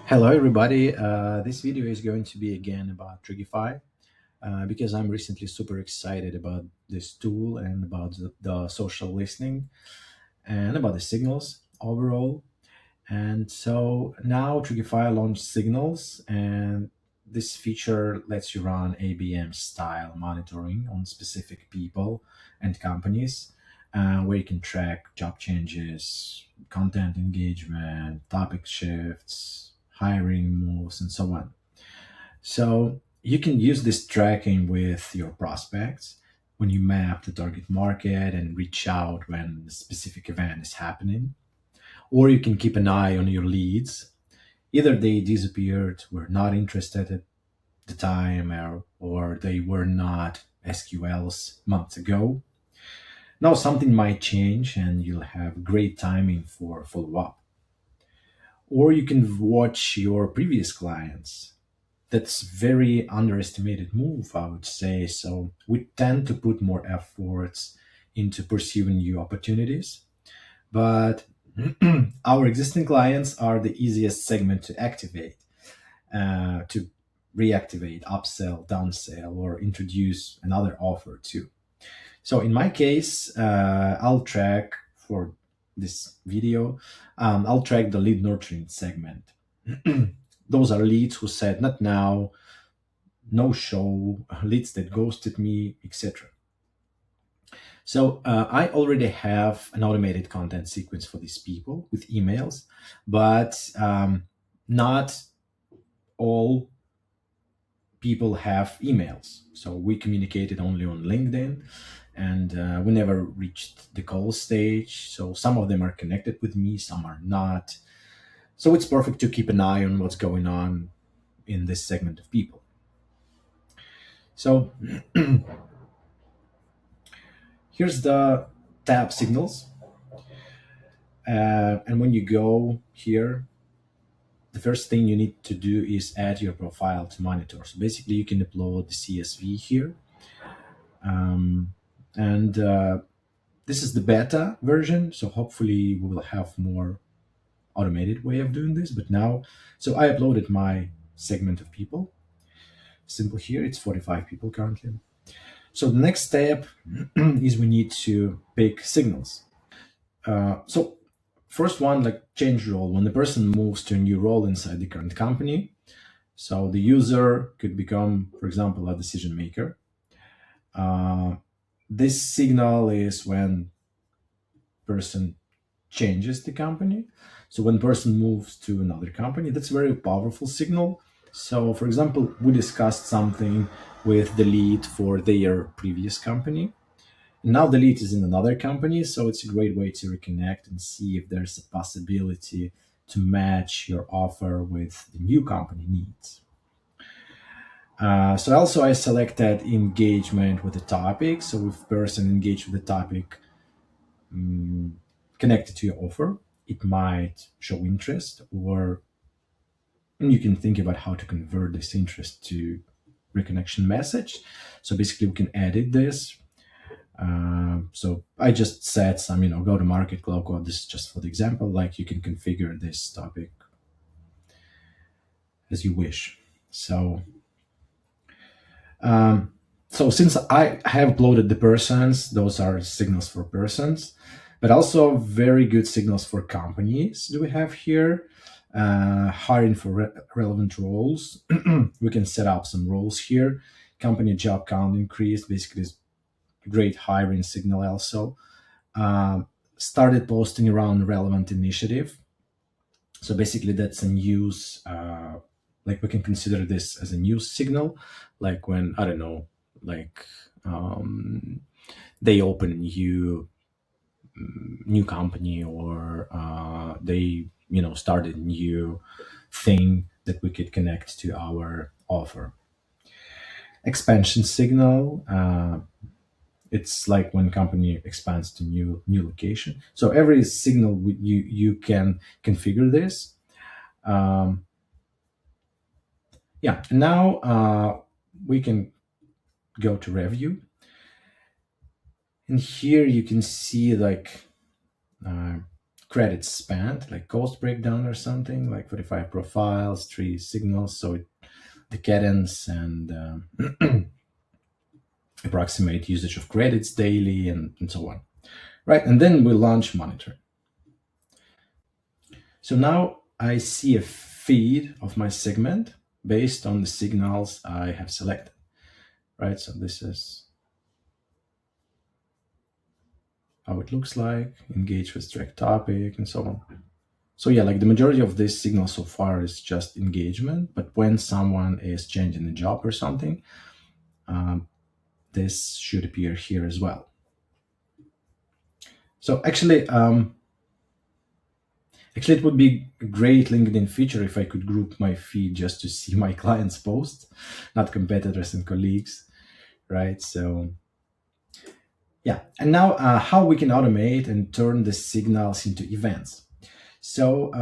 Hello, everybody. This video is going to be again about Trigify because I'm recently super excited about this tool and about the social listening and about the signals overall. And so now Trigify launched Signals, and this feature lets you run ABM-style monitoring on specific people and companies, where you can track job changes, content engagement, topic shifts, hiring moves, and so on. So you can use this tracking with your prospects when you map the target market and reach out when a specific event is happening, or you can keep an eye on your leads. Either they disappeared, were not interested at the time, or they were not SQLs months ago. Now something might change and you'll have great timing for follow up. Or you can watch your previous clients. That's very underestimated move, I would say. So we tend to put more efforts into pursuing new opportunities, but our existing clients are the easiest segment to activate, to reactivate, upsell, downsell, or introduce another offer to. So in my case, I'll track for this video, I'll track the lead nurturing segment. Those are leads who said not now, no show, leads that ghosted me, etc. So I already have an automated content sequence for these people with emails, but not all people have emails. So we communicated only on LinkedIn, and we never reached the call stage. So some of them are connected with me, some are not. So it's perfect to keep an eye on what's going on in this segment of people. So here's the tab signals. And when you go here, the first thing you need to do is add your profile to monitor. So basically, you can upload the CSV here. And this is the beta version. So hopefully, we will have more automated way of doing this. But now, so I uploaded my segment of people. Simple here, it's 45 people currently. So the next step is we need to pick signals. So first one, like change role. When the person moves to a new role inside the current company, so the user could become, for example, a decision maker. This signal is when person changes the company. So when person moves to another company, that's a very powerful signal. So for example, we discussed something with the lead for their previous company. Now the lead is in another company, so it's a great way to reconnect and see if there's a possibility to match your offer with the new company needs. So also I selected engagement with the topic. So if person engaged with the topic connected to your offer, it might show interest, or you can think about how to convert this interest to reconnection message. So basically we can edit this. So I just set some, go to market cloud code. This is just for the example, like you can configure this topic as you wish. So since I have uploaded the persons, those are signals for persons, but also very good signals for companies do we have here. Hiring for relevant roles. We can set up some roles here. Company job count increased, basically is great hiring signal also. Started posting around relevant initiative. So basically that's a news, like we can consider this as a news signal, like when, I don't know, like they open a new company, or they started a new thing that we could connect to our offer. Expansion signal, it's like when company expands to new location. So every signal you can configure this. Yeah, now we can go to review, and here you can see like credits spent, like cost breakdown or something, like 45 profiles, 3 signals, so the cadence and approximate usage of credits daily and so on. Right, and then we launch monitor. So now I see a feed of my segment based on the signals I have selected. Right, so this is how it looks like, engage with track topic and so on. So yeah, like the majority of this signal so far is just engagement, but when someone is changing the job or something, this should appear here as well. So actually, it would be a great LinkedIn feature if I could group my feed just to see my clients' posts, not competitors and colleagues, right? So yeah, and now how we can automate and turn the signals into events. So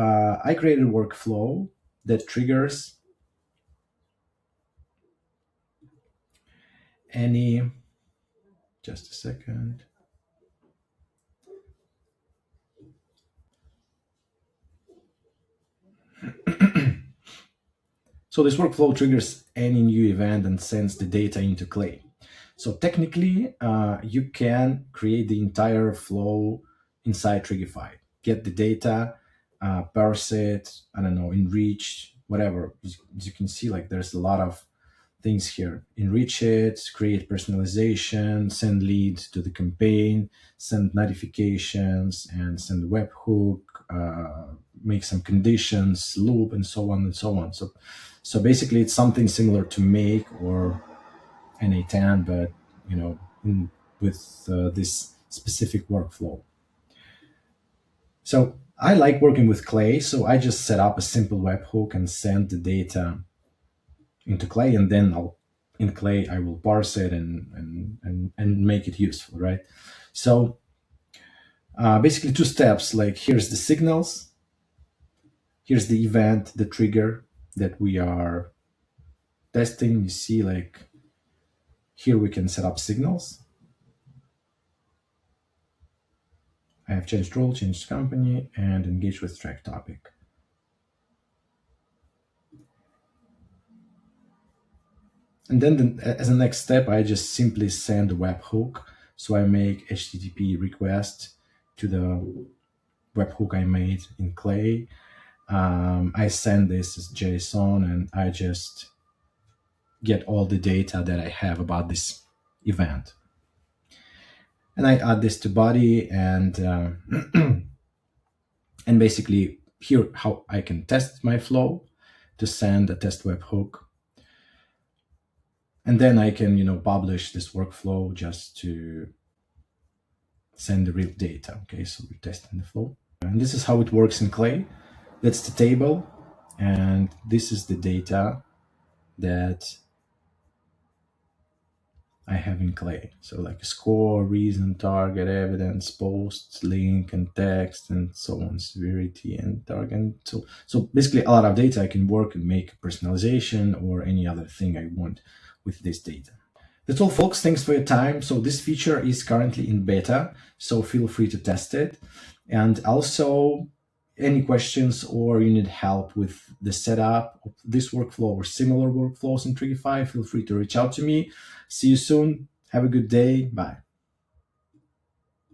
I created a workflow that triggers any, just a second. So this workflow triggers any new event and sends the data into Clay. So technically, you can create the entire flow inside Trigify. Get the data, parse it, I don't know, enrich, whatever. As you can see, like there's a lot of things here. Enrich it, create personalization, send leads to the campaign, send notifications, and send webhook, make some conditions, loop, and so on and so on. So basically, it's something similar to Make or NA10, but with this specific workflow. So I like working with Clay, so I just set up a simple webhook and send the data into Clay, and then in Clay I will parse it and make it useful, right? So basically 2 steps. Like here's the signals, here's the event, the trigger that we are testing. You see, like here we can set up signals. I have changed role, changed company, and engage with track topic. And then as a next step, I just simply send a webhook. So I make HTTP request to the webhook I made in Clay. I send this as JSON, and I just get all the data that I have about this event. And I add this to body, and and basically here how I can test my flow to send a test webhook. And then I can, publish this workflow just to send the real data. Okay, so we're testing the flow. And this is how it works in Clay. That's the table. And this is the data that I have in Clay. So like score, reason, target, evidence, posts, link, and text, and so on, severity and target. So basically a lot of data. I can work and make personalization or any other thing I want with this data. That's all, folks. Thanks for your time. So this feature is currently in beta, so feel free to test it. And also, any questions or you need help with the setup of this workflow or similar workflows in Trigify, feel free to reach out to me. See you soon. Have a good day. Bye.